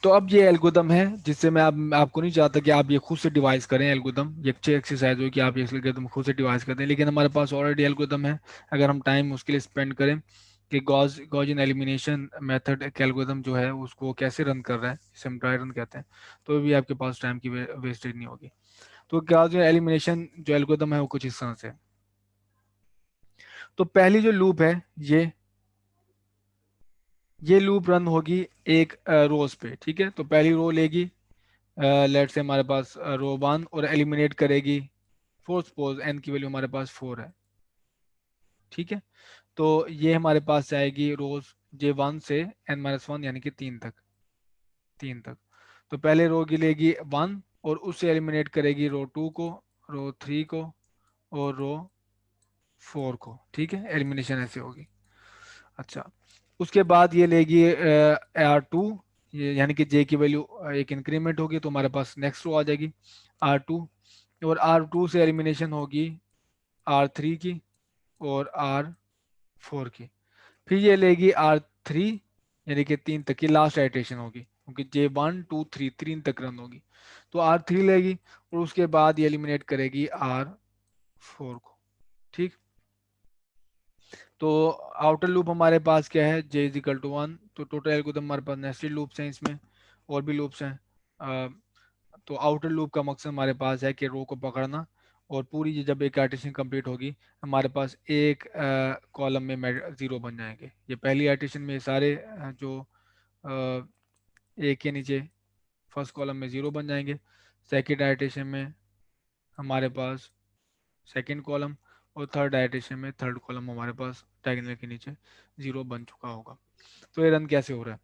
तो अब ये एल्गोरिदम है जिससे मैं आपको नहीं चाहता कि आप ये खुद से डिवाइस करें एल्गोरिदम, ये अच्छी एक्सरसाइज हो कि आप ये एल्गोरिदम खुद से डिवाइस करते हैं, लेकिन हमारे पास ऑलरेडी एल्गोरिदम है। अगर हम टाइम उसके लिए स्पेंड करें कि गॉसियन एलिमिनेशन मेथड एक एल्गोरिदम जो है उसको कैसे रन कर रहा है, जिसे हम ड्राई रन कहते हैं, तो भी आपके पास टाइम की वेस्टेज नहीं होगी। तो गॉसियन एलिमिनेशन जो एल्गोरिदम है वो कुछ इस तरह से है। तो पहली जो लूप है, ये ये लूप रन होगी एक रोज पे, ठीक है। तो पहली रो लेगी, लेट से हमारे पास रो वन, और एलिमिनेट करेगी फोर, सपोज एन की वैल्यू हमारे पास फोर है, ठीक है। तो ये हमारे पास जाएगी रोज जे वन से एन माइनस वन, यानी कि तीन तक, तीन तक। तो पहले रो की लेगी वन, और उससे एलिमिनेट करेगी रो टू को, रो थ्री को, और रो फोर को, ठीक है। एलिमिनेशन ऐसे होगी। अच्छा, उसके बाद ये लेगी आर टू, ये यानी कि जे की वैल्यू एक इंक्रीमेंट होगी, तो हमारे पास नेक्स्ट रो आ जाएगी आर टू, और आर टू से एलिमिनेशन होगी आर थ्री की और आर फोर की। फिर ये लेगी आर थ्री, यानी कि तीन तक की लास्ट आइट्रेशन होगी, क्योंकि जे वन टू थ्री तीन तक रन होगी। तो आर थ्री लेगी, और उसके बाद ये एलिमिनेट करेगी आर फोर को, ठीक। तो आउटर लूप हमारे पास क्या है, जे इज इक्वल टू वन। तो टोटल एल्गोरिथम हमारे पास नेस्टेड लूप्स हैं, इसमें और भी लूप्स हैं। अ, तो आउटर लूप का मकसद हमारे पास है कि रो को पकड़ना, और पूरी जब एक आर्टिशन कंप्लीट होगी, हमारे पास एक कॉलम में जीरो बन जाएंगे। ये पहली आर्टिशन में सारे जो एक के नीचे फर्स्ट कॉलम में जीरो बन जाएंगे। सेकेंड आर्टिशन में हमारे पास सेकेंड कॉलम, और थर्ड आइटेशन में थर्ड कॉलम हमारे पास डायगोनल के नीचे जीरो बन चुका होगा। तो ये रन कैसे हो रहा है?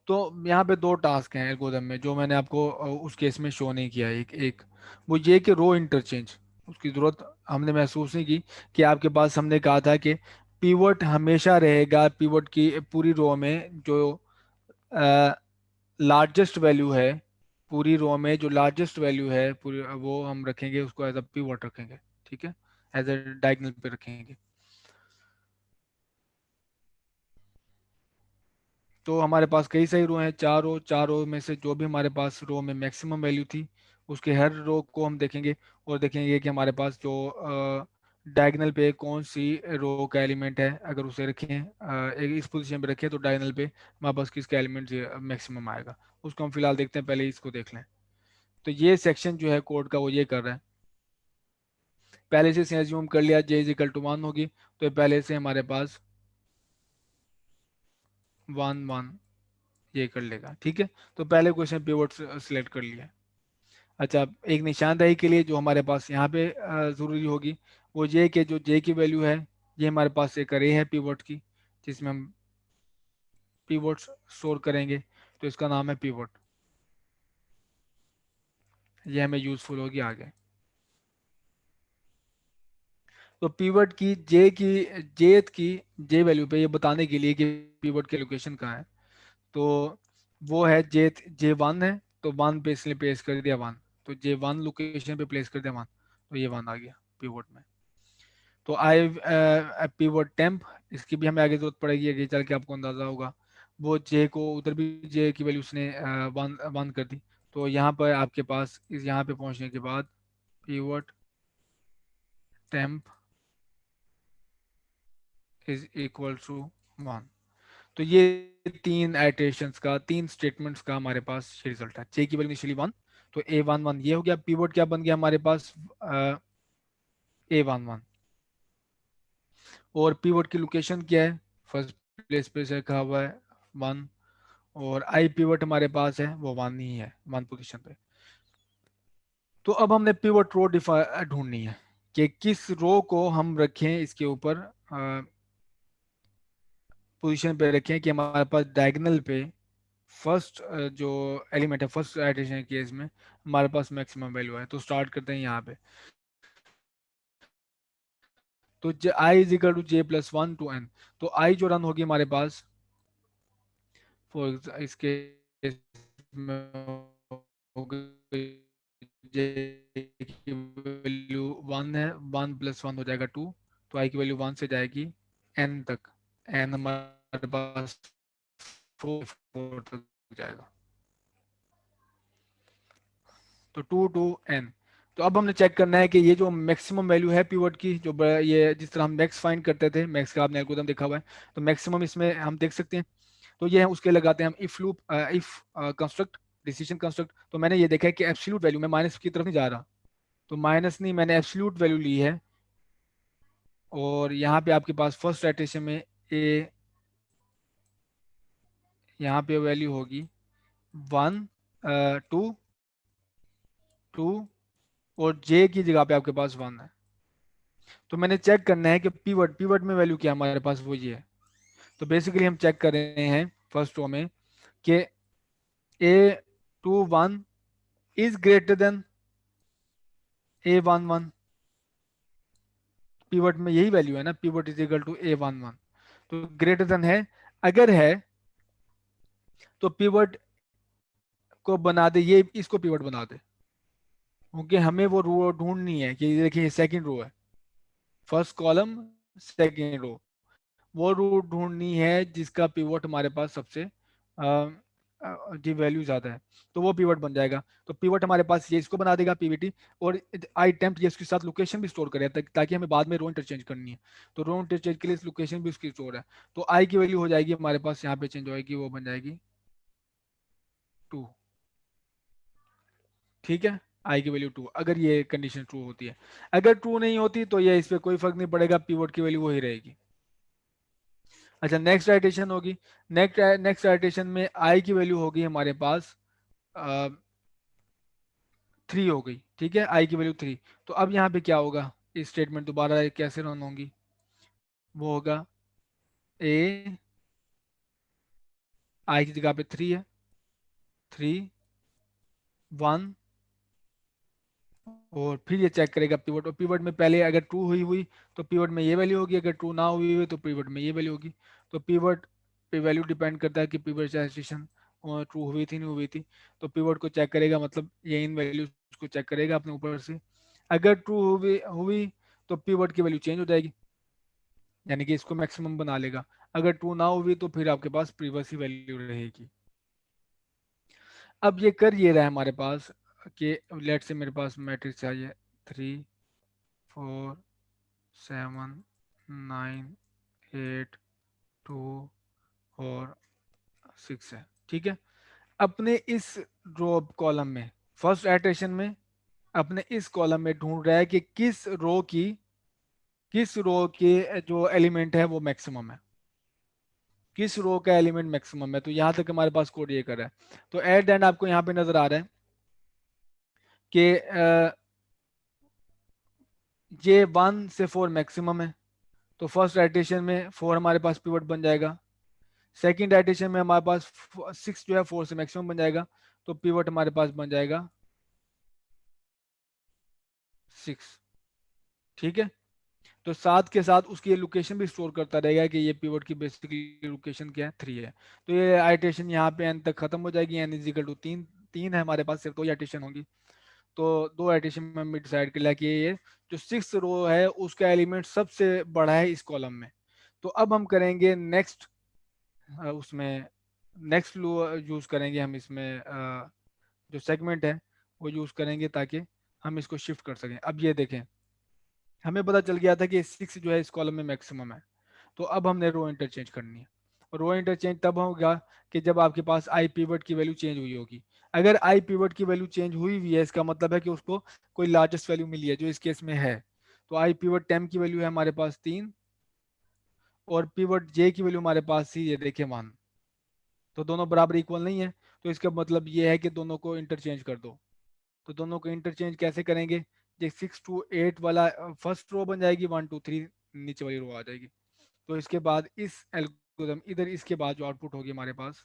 तो यहाँ पे दो टास्क हैं एल्गोरिथम में, जो मैंने आपको उस केस में शो नहीं किया। एक एक वो ये कि रो इंटरचेंज, उसकी ज़रूरत हमने महसूस नहीं की। कि आपके पास हमने कहा था कि पीवट हमेशा रहेगा, पीवट की पूरी रो में जो लार्जेस्ट वैल्यू है, पूरी रो में जो लार्जेस्ट वैल्यू है पूरी, वो हम रखेंगे उसको एज अ पिवट रखेंगे, ठीक है, एज अ डायगोनल पे रखेंगे। तो हमारे पास कई सारी रो हैं, चार रो, चार रो में से जो भी हमारे पास रो में मैक्सिमम वैल्यू थी, उसके हर रो को हम देखेंगे, और देखेंगे कि हमारे पास जो डायगोनल पे कौन सी रो का एलिमेंट है। अगर उसे रखें एक इस पोजीशन पे रखें, तो डायगोनल पे हमारे पास किसका एलिमेंट मैक्सिमम आएगा, उसको हम फिलहाल देखते हैं। पहले इसको देख लें। तो ये सेक्शन जो है कोड का वो ये कर रहा है, पहले से एज्यूम कर लिया जे इज इक्वल टू वन होगी, तो ये पहले से हमारे पास वन वन ये कर लेगा, ठीक है। तो पहले क्वेश्चन पिवट सिलेक्ट कर लिया। अच्छा, एक निशानदेही के लिए जो हमारे पास यहाँ पे ज़रूरी होगी, वो ये कि जो जे की वैल्यू है, ये हमारे पास एक अरे है पिवट की, जिसमें हम पिवट स्टोर करेंगे, तो इसका नाम है पिवट। ये हमें यूजफुल होगी आगे। तो पिवट की जेथ की जे वैल्यू पे ये बताने के लिए कि पिवट के लोकेशन कहाँ है, तो वो है जे वन है, तो वन पे इसलिए प्लेस कर दिया वन। तो जे वन लोकेशन पे प्लेस कर दिया वन, तो ये वन आ गया पिवट में। तो आई पिवट टेम्प, इसकी भी हमें आगे जरूरत पड़ेगी, आगे चल के आपको अंदाजा होगा। वो जे को उधर भी जे की वैल्यू उसने वन वन कर दी। तो यहाँ पर आपके पास इस यहाँ पे पहुँचने के बाद pivot temp is equal to one. तो ये तीन आइटरेशंस का, तीन स्टेटमेंट्स का हमारे पास ये रिजल्ट है। जे की वैल्यू इनिशियली वन, तो ए वन वन ये हो गया। पीवोट क्या बन गया हमारे पास, ए वन वन। और पीवोट की लोकेशन क्या है, फर्स्ट प्लेस पे से रखा हुआ है वन, और आई पीवोट हमारे पास है वो वन ही है, वन पोजीशन पे। तो अब हमने पीवोट रो ढूंढनी है कि किस रो को हम रखें इसके ऊपर पोजीशन पे रखें, कि हमारे पास डायगोनल पे फर्स्ट जो एलिमेंट है फर्स्ट आइटरेशन केस में हमारे पास मैक्सिमम वैल्यू है। तो स्टार्ट करते हैं यहाँ पे। तो I is equal to J plus one to N. तो आई जो रन होगी हमारे पास, फॉर इसके में होगी जे की वैल्यू वन है, वन प्लस वन हो जाएगा टू। तो आई की वैल्यू वन से जाएगी एन तक, एन हमारे पास 4 तक जाएगा। तो 2 to n। तो अब हमने चेक करना है कि ये जो मैक्सिमम वैल्यू है पिवट की, जो ये जिस तरह हम मैक्स फाइंड करते थे, मैक्स का आपने एल्गोरिथम देखा हुआ है, तो मैक्सिमम इसमें हम देख सकते हैं। तो ये है, उसके लगाते हैं हम if loop, if construct, decision construct. तो मैंने ये देखा है कि एब्सोल्यूट वैल्यू में माइनस की तरफ नहीं जा रहा, तो माइनस नहीं, मैंने एब्सोल्यूट वैल्यू ली है। और यहाँ पे आपके पास फर्स्ट राइटेशन में ए, यहाँ पे वैल्यू होगी 1, 2 और जे की जगह पे आपके पास 1 है। तो मैंने चेक करना है कि पीवट, पीवट में वैल्यू क्या है हमारे पास, वो ये है। तो बेसिकली हम चेक कर रहे हैं फर्स्ट रो में कि A21 is greater than A11। Pivot में यही वैल्यू है ना, pivot is equal to A11। तो ग्रेटर देन है, अगर है तो पीवट को बना दे, ये इसको पीवट बना दे, क्योंकि हमें वो रो ढूंढनी है कि देखिए सेकंड रो है, फर्स्ट कॉलम सेकंड रो, वो रो ढूंढनी है जिसका पिवट हमारे पास सबसे जी वैल्यू ज्यादा है, तो वो पिवट बन जाएगा। तो पिवट हमारे पास ये इसको बना देगा पीवीटी, और आई टेम्प्ट ये उसके साथ लोकेशन भी स्टोर करे ताकि हमें बाद में रो इंटरचेंज करनी है, तो रो इंटरचेंज के लिए लोकेशन भी उसकी स्टोर है। तो आई की वैल्यू हो जाएगी हमारे पास यहाँ पे चेंज होएगी, वो बन जाएगी 2। ठीक है, आई की वैल्यू 2, अगर ये कंडीशन ट्रू होती है। अगर ट्रू नहीं होती तो ये इस पर कोई फर्क नहीं पड़ेगा, पिवट की वैल्यू वही रहेगी। अच्छा, नेक्स्ट राइटेशन होगी। नेक्स्ट राइटेशन में आई की वैल्यू होगी हमारे पास 3 हो गई। ठीक है, आई की वैल्यू 3। तो अब यहाँ पे क्या होगा, इस स्टेटमेंट दोबारा कैसे रन होंगी, वो होगा ए, आई की जगह पे 3 है, 3, 1, और फिर ये चेक करेगा पिवट, और पिवट में पहले अगर ट्रू हुई हुई तो पिवट में ये वैल्यू होगी, अगर ट्रू ना हुई हुई तो पिवट में ये वैल्यू होगी। तो पिवट पे वैल्यू डिपेंड करता है कि पिवट सिचुएशन ट्रू हुई थी नहीं हुई थी। तो पिवट को चेक करेगा, मतलब ये इन वैल्यूज को चेक करेगा अपने ऊपर से, अगर ट्रू हुई तो पिवट की वैल्यू चेंज हो जाएगी, यानी कि इसको मैक्सिमम बना लेगा। अगर ट्रू ना हुई तो फिर आपके पास प्रीवियस ही वैल्यू रहेगी। अब ये कर ये रहा है हमारे पास कि लेट से मेरे पास मैट्रिक्स चाहिए 3, 4, 7, 9, 8, 2 और 6 है। ठीक है, अपने इस रो कॉलम में, फर्स्ट इटरेशन में, अपने इस कॉलम में ढूंढ रहा है कि किस रो के जो एलिमेंट है वो मैक्सिमम है, किस रो का एलिमेंट मैक्सिमम है। तो यहां तक हमारे पास कोड ये कर रहा है। तो एट द एंड आपको यहाँ पे नजर आ रहा है कि ये 1 से 4 मैक्सिमम है, तो फर्स्ट राइटेशन में 4 हमारे पास पिवट बन जाएगा। सेकंड राइटेशन में हमारे पास 6 जो है 4 से मैक्सिमम बन जाएगा, तो पिवट हमारे पास बन जाएगा 6। ठीक है, तो साथ के साथ उसकी ये लोकेशन भी स्टोर करता रहेगा कि ये पिवट की बेसिकली लोकेशन क्या है, 3 है। तो ये आइटेशन यहाँ पे एन तक खत्म हो जाएगी, एन इज इक्वल टू 3। 3 है हमारे पास, सिर्फ 2 आइटेशन होंगी। तो 2 आइटेशन में हमने डिसाइड कर लिया कि ये जो 6 रो है उसका एलिमेंट सबसे बड़ा है इस कॉलम में। तो अब हम करेंगे नेक्स्ट, उसमें नेक्स्ट यूज करेंगे हम इसमें, जो सेगमेंट है वो यूज करेंगे ताकि हम इसको शिफ्ट कर सकें। अब ये देखें, हमें पता चल गया था कि 6 जो है इस कॉलम में मैक्सिमम है। तो अब हमने रो इंटरचेंज करनी है, और रो इंटरचेंज तब होगा कि जब आपके पास आई पीवट की वैल्यू चेंज हुई होगी। अगर आई पीवट की वैल्यू चेंज हुई हुई है, इसका मतलब है कि उसको कोई लार्जेस्ट वैल्यू मिली है, जो इस केस में है। तो आई पीवट टेम की वैल्यू है हमारे पास 3, और पीवट जे की वैल्यू हमारे पास थी, ये देखिए 1। तो दोनों बराबर इक्वल नहीं है, तो इसका मतलब ये है कि दोनों को इंटरचेंज कर दो। तो दोनों को इंटरचेंज कैसे करेंगे, ये 6 to 8 वाला फर्स्ट रो बन जाएगी, 1 2 3 नीचे वाली रो आ जाएगी। तो इसके बाद इस एल्गोरिथम इधर, इसके बाद जो आउटपुट होगी हमारे पास,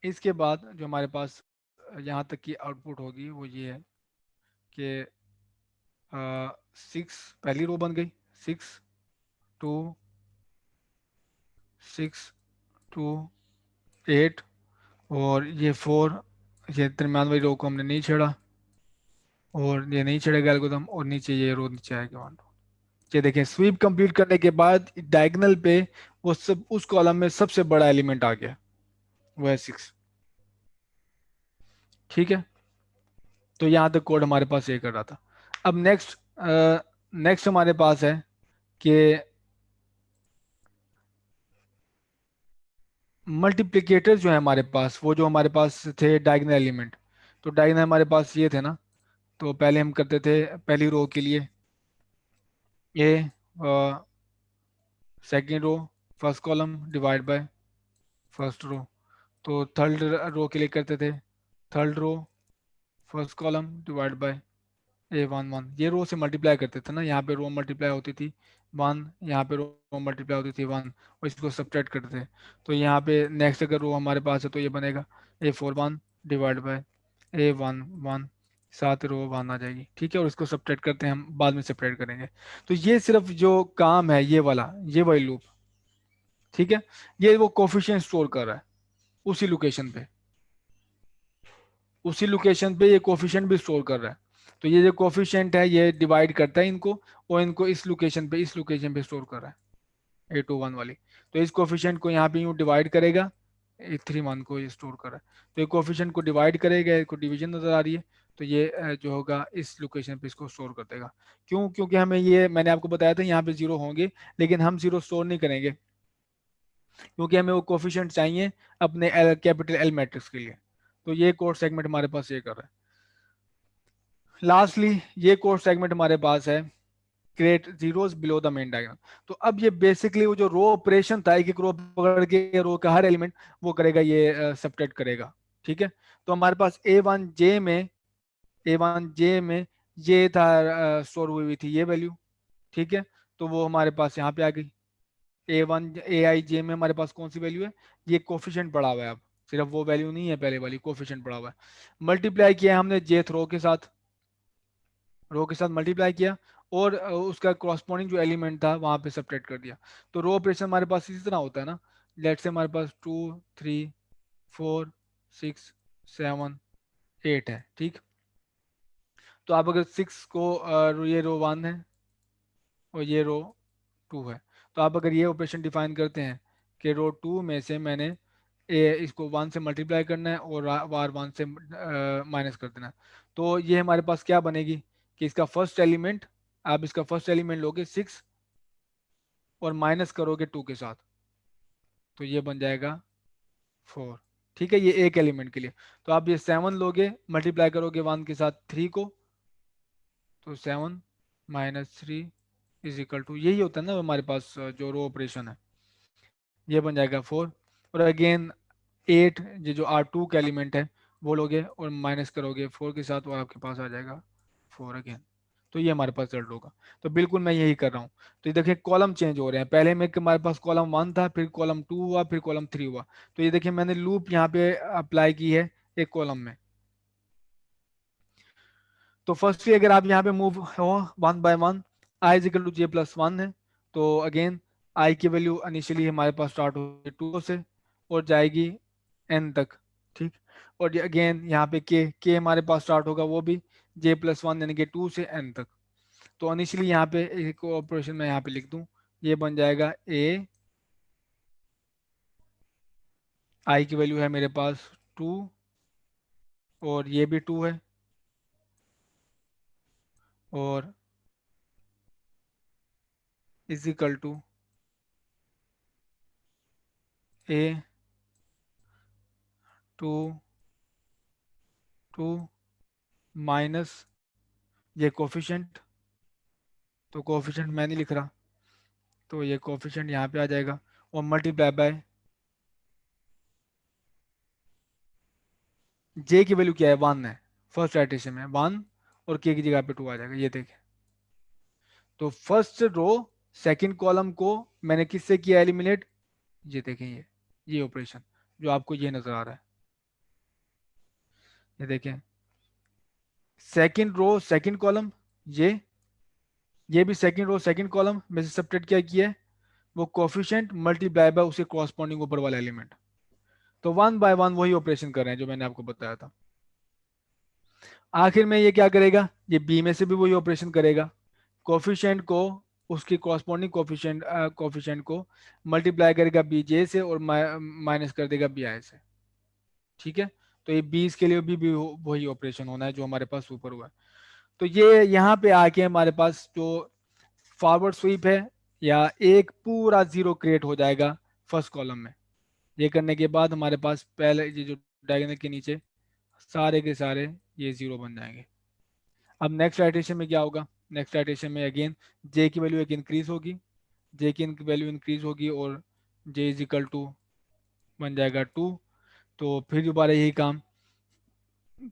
इसके बाद जो हमारे पास यहाँ तक की आउटपुट होगी वो ये है कि 6 पहली रो बन गई, 6 2 6 2 8, और ये 4, ये दरम्यान वाली रो को हमने नहीं छेड़ा, और ये नहीं छेड़ेगा एल्गोरिथम, और नीचे ये रो नीचे आएगा 1 2। ये देखें, स्वीप कंप्लीट करने के बाद डायगोनल पे वो सब उस कॉलम में सबसे बड़ा एलिमेंट आ गया, वो है 6। ठीक है, तो यहाँ तक कोड हमारे पास ये कर रहा था। अब नेक्स्ट हमारे पास है कि मल्टीप्लिकेटर जो है हमारे पास, वो जो हमारे पास थे डायगोनल एलिमेंट, तो डायगोनल हमारे पास ये थे ना। तो पहले हम करते थे पहली रो के लिए A, second row first column divide by first row. तो थर्ड रो के लिए करते थे third row first column divide by A one one. ये रो से मल्टीप्लाई करते थे ना, यहाँ पे रो मल्टीप्लाई होती थी 1, यहाँ पे रो मल्टीप्लाई होती थी 1, और इसको सब्ट्रैक्ट करते थे। तो यहाँ पे नेक्स्ट अगर रो हमारे पास है तो ये बनेगा A four one divide by A one one, साथ रो वन आ जाएगी। ठीक है, और इसको सब्ट्रैक्ट करते हैं, हम बाद में सेपरेट करेंगे। तो ये सिर्फ जो काम है ये वाला, ये वही लूप। ठीक है, ये वो कोफिशिएंट स्टोर कर रहा है उसी लोकेशन पे, उसी लोकेशन पे ये कोफिशिएंट भी स्टोर कर रहा है। तो ये जो कोफिशिएंट है ये डिवाइड करता है इनको, और इनको इस लोकेशन पे स्टोर कर रहा है ए टू वन वाली। तो इस कोफिशिएंट को यहाँ पे यूँ डिवाइड करेगा, ए थ्री वन को ये स्टोर कर रहा है। तो ये कोफिशिएंट को डिवाइड करेगा, इसको डिवीजन नजर आ रही है, तो ये जो होगा इस लोकेशन पे इसको स्टोर कर देगा। क्यों? क्योंकि हमें ये मैंने आपको बताया था यहाँ पे जीरो होंगे, लेकिन हम जीरो स्टोर नहीं करेंगे, क्योंकि हमें वो कोफिशिएंट चाहिए अपने कैपिटल एल मैट्रिक्स के लिए। तो ये कोड सेगमेंट हमारे पास ये कर रहा है। लास्टली ये कोड सेगमेंट हमारे पास है create zeros below the main diagram. तो अब ये बेसिकली वो जो रो ऑपरेशन था, एक एक रो पकड़ के रो का हर एलिमेंट वो करेगा, ये सबट्रैक्ट करेगा। ठीक है, तो हमारे पास ए वन जे में ये था, स्टोर हुई हुई थी ये वैल्यू। ठीक है, तो वो हमारे पास यहाँ पे आ गई। ए आई जे में हमारे पास कौन सी वैल्यू है, ये कोफिशिएंट पड़ा हुआ है। अब सिर्फ वो वैल्यू नहीं है पहले वाली, कोफिशिएंट पड़ा हुआ है। मल्टीप्लाई किया हमने जेथ रो के साथ मल्टीप्लाई किया, और उसका कॉरस्पॉन्डिंग जो एलिमेंट था वहां पे सब्ट्रैक्ट कर दिया। तो रो ऑपरेशन हमारे पास इसी तरह होता है ना। लेट से हमारे पास 2 3 4 6 7 8 है। ठीक, तो आप अगर 6 को ये रो वन है और ये रो टू है, तो आप अगर ये ऑपरेशन डिफाइन करते हैं कि रो टू में से मैंने इसको वन से मल्टीप्लाई करना है और वार वन से माइनस कर देना है, तो ये हमारे पास क्या बनेगी कि इसका फर्स्ट एलिमेंट, आप इसका फर्स्ट एलिमेंट लोगे 6 और माइनस करोगे 2 के साथ, तो ये बन जाएगा 4। ठीक है, ये एक एलिमेंट के लिए। तो आप ये 7 लोगे, मल्टीप्लाई करोगे 1 के साथ 3 को, तो 7 - 3 इज इक्वल टू, यही होता है ना हमारे पास जो रो ऑपरेशन है, ये बन जाएगा 4। और अगेन 8, ये जो R2 का एलिमेंट है वो लोगे और माइनस करोगे 4 के साथ, और आपके पास आ जाएगा 4 अगेन। तो ये हमारे पास रिजल्ट होगा। तो बिल्कुल मैं यही कर रहा हूँ। तो ये देखिए कॉलम चेंज हो रहे हैं, पहले में हमारे पास कॉलम 1 था, फिर कॉलम 2 हुआ, फिर कॉलम 3 हुआ। तो ये देखिए मैंने लूप यहाँ पे अप्लाई की है एक कॉलम में। तो फर्स्टली अगर आप यहाँ पे मूव हो 1 by 1, I is equal to J plus one है। तो अगेन आई की वैल्यू इनिशियली हमारे पास स्टार्ट होगी 2 से और जाएगी एन तक। ठीक, और अगेन यहाँ पे के हमारे पास स्टार्ट होगा वो भी जे प्लस वन, यानी कि 2 से एन तक। तो इनिशियली यहाँ पे एक ऑपरेशन मैं यहाँ पे लिख दूँ, ये बन जाएगा ए, आई की वैल्यू है मेरे पास 2 और ये भी 2 है, और is equal to A 2 2 minus ये कोफिशिएंट, तो कोफिशिएंट मैं नहीं लिख रहा, तो ये कोफिशिएंट यहाँ पे आ जाएगा, और मल्टीप्लाई बाय जे की वैल्यू क्या है, 1 है, फर्स्ट राइटेशन में 1, और के की जगह पे 2 आ जाएगा। ये देखें, तो फर्स्ट रो सेकंड कॉलम को मैंने किससे किया एलिमिनेट, ये देखें, ये ऑपरेशन जो आपको ये नजर आ रहा है, ये देखें, सेकंड रो सेकंड कॉलम, ये भी सेकंड रो सेकंड कॉलम में से सब्ट्रैक्ट क्या किया है, वो कोफिशिएंट मल्टीप्लाई बाय उसके कॉरस्पॉन्डिंग ऊपर वाला एलिमेंट। तो 1 बाय 1 वही ऑपरेशन कर रहे हैं जो मैंने आपको बताया था। आखिर में ये क्या करेगा, ये बी में से भी वही ऑपरेशन करेगा, कोफिशिएंट को उसकी कॉरस्पॉन्डिंग कोफिशिएंट को मल्टीप्लाई करेगा बीजे से और माइनस कर देगा बीआई से। ठीक है, तो ये 20 के लिए भी वही ऑपरेशन होना है जो हमारे पास ऊपर हुआ है। तो ये यहाँ पे आके हमारे पास जो फॉरवर्ड स्वीप है, या एक पूरा जीरो क्रिएट हो जाएगा फर्स्ट कॉलम में। ये करने के बाद हमारे पास पहले ये जो डायगोनल के नीचे सारे के सारे ये जीरो बन जाएंगे। अब नेक्स्ट राइटेशन में क्या होगा, नेक्स्ट राइटेशन में अगेन जे की वैल्यू एक इंक्रीज होगी, जे की वैल्यू इंक्रीज होगी और जे इज इक्वल टू बन जाएगा 2। तो फिर दोबारा यही काम,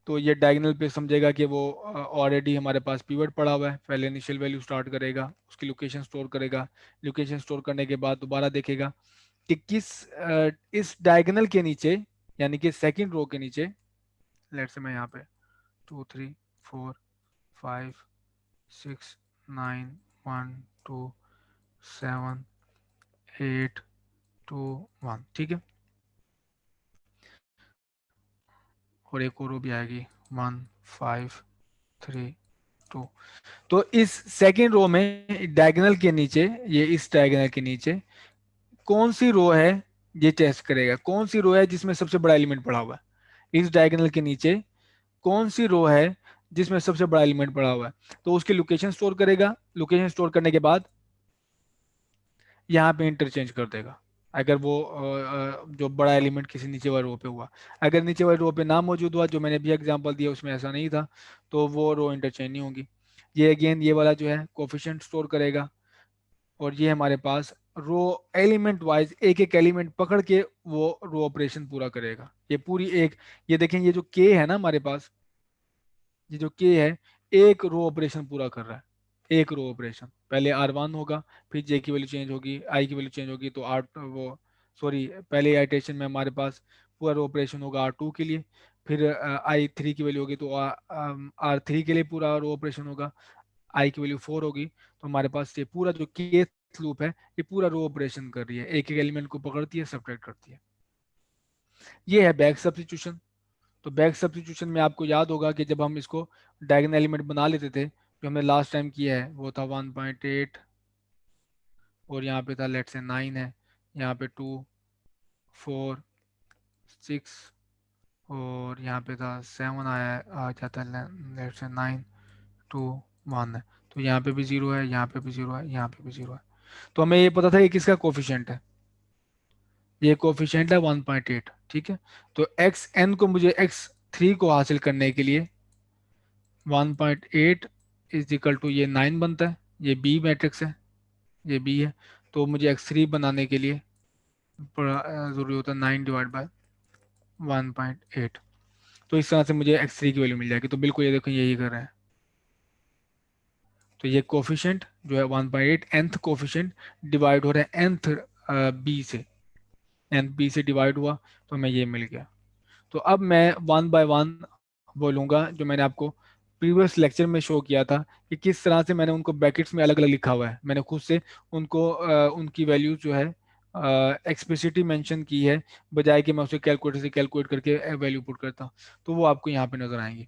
तो ये डायगोनल पे समझेगा कि वो ऑलरेडी हमारे पास पिवट पड़ा हुआ है, पहले इनिशियल वैल्यू स्टार्ट करेगा, उसकी लोकेशन स्टोर करेगा, लोकेशन स्टोर करने के बाद दोबारा देखेगा कि इस डायगोनल के नीचे, यानी कि सेकंड रो के नीचे, लेट्स से मैं यहाँ पे 2 3 4 5 6 9 1 2 7 8 2 1, ठीक है, और एक और रो भी आएगी 1 5 3 2। तो इस सेकेंड रो में डायगोनल के नीचे, ये इस डायगोनल के नीचे कौन सी रो है, ये टेस्ट करेगा कौन सी रो है जिसमें सबसे बड़ा एलिमेंट पड़ा हुआ है। इस डायगोनल के नीचे कौन सी रो है जिसमें सबसे बड़ा एलिमेंट पड़ा हुआ है, तो उसकी लोकेशन स्टोर करेगा, लोकेशन स्टोर करने के बाद यहाँ पे इंटरचेंज कर देगा। अगर वो जो बड़ा एलिमेंट किसी नीचे वाले रो पे हुआ, अगर नीचे वाले रो पे ना मौजूद हुआ, जो मैंने भी एग्जांपल दिया उसमें ऐसा नहीं था, तो वो रो इंटरचेंज नहीं होगी। ये अगेन ये वाला जो है कोफिशिएंट स्टोर करेगा, और ये हमारे पास रो एलिमेंट वाइज एक एक एलिमेंट पकड़ के वो रो ऑपरेशन पूरा करेगा। ये पूरी एक, ये देखें ये जो के है ना हमारे पास, ये जो के है एक रो ऑपरेशन पूरा कर रहा है, एक रो ऑपरेशन। पहले R1 होगा, फिर जे की वैल्यू चेंज होगी, आई की वैल्यू चेंज होगी, तो आर वो सॉरी पहले आइटेशन में हमारे पास पूरा रो ऑपरेशन होगा R2 के लिए, फिर I3 की वैल्यू होगी तो R3 के लिए पूरा रो ऑपरेशन होगा, आई की वैल्यू 4 होगी, तो हमारे पास ये पूरा जो केस लूप है ये पूरा रो ऑपरेशन कर रही है, एक एक एलिमेंट को पकड़ती है, सब्ट्रैक्ट करती है। ये है बैक सब्स्टिट्यूशन। तो बैक सब्स्टिट्यूशन में आपको याद होगा कि जब हम इसको डायगोनल एलिमेंट बना लेते थे, जो हमने लास्ट टाइम किया है वो था 1.8, और यहाँ पे था लेट से 9 है, यहाँ पे 2 4 6, और यहाँ पे था 7 आया है, आ जाता है लेट से 9 2 1 है, तो यहाँ पे भी जीरो है, यहाँ पे भी जीरो है, यहाँ पे भी जीरो है। तो हमें ये पता था कि किसका कोफिशिएंट है, ये कोफिशिएंट है 1.8, ठीक है। तो एक्स एन को मुझे x3 को हासिल करने के लिए 1.8 इज इक्वल टू ये 9 बनता है, ये बी मैट्रिक्स है, ये बी है, तो मुझे x3 बनाने के लिए ज़रूरी होता है 9 डिवाइड बाय 1.8। तो इस तरह से मुझे x3 की वैल्यू मिल जाएगी। तो बिल्कुल ये देखो यही कर रहे हैं। तो ये कोफिशिएंट जो है 1.8 nth कोफिशिएंट डिवाइड हो रहा है nth बी से, nth बी से डिवाइड हुआ, तो हमें ये मिल गया। तो अब मैं वन बाय वन बोलूँगा, जो मैंने आपको प्रीवियस लेक्चर में शो किया था कि किस तरह से मैंने उनको ब्रैकेट्स में अलग अलग लिखा हुआ है, मैंने खुद से उनको उनकी वैल्यू जो है एक्सप्लिसिटली मेंशन की है, बजाय कि मैं उसे कैलकुलेटर से कैलकुलेट करके वैल्यू पुट करता हूँ। तो वो आपको यहाँ पे नजर आएंगी।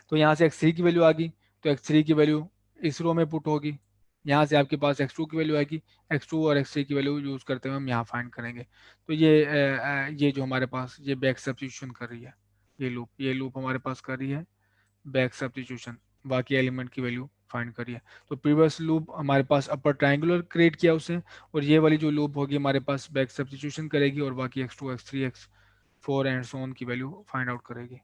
तो यहाँ से x3 की वैल्यू आ गई, तो x3 की वैल्यू इस रो में पुट होगी, यहाँ से आपके पास x2 की वैल्यू आएगी, x2 और x3 की वैल्यू यूज करते हुए हम यहाँ फाइंड करेंगे। तो ये जो हमारे पास ये बैक सब्स्टिट्यूशन कर रही है, ये लूप हमारे पास कर रही है बैक सब्स्टिट्यूशन, बाकी एलिमेंट की वैल्यू फाइंड करिए। तो प्रीवियस लूप हमारे पास अपर ट्रायंगुलर क्रिएट किया उसने, और ये वाली जो लूप होगी हमारे पास बैक सब्स्टिट्यूशन करेगी और बाकी x2 x3 x4 and so on की वैल्यू फाइंड आउट करेगी।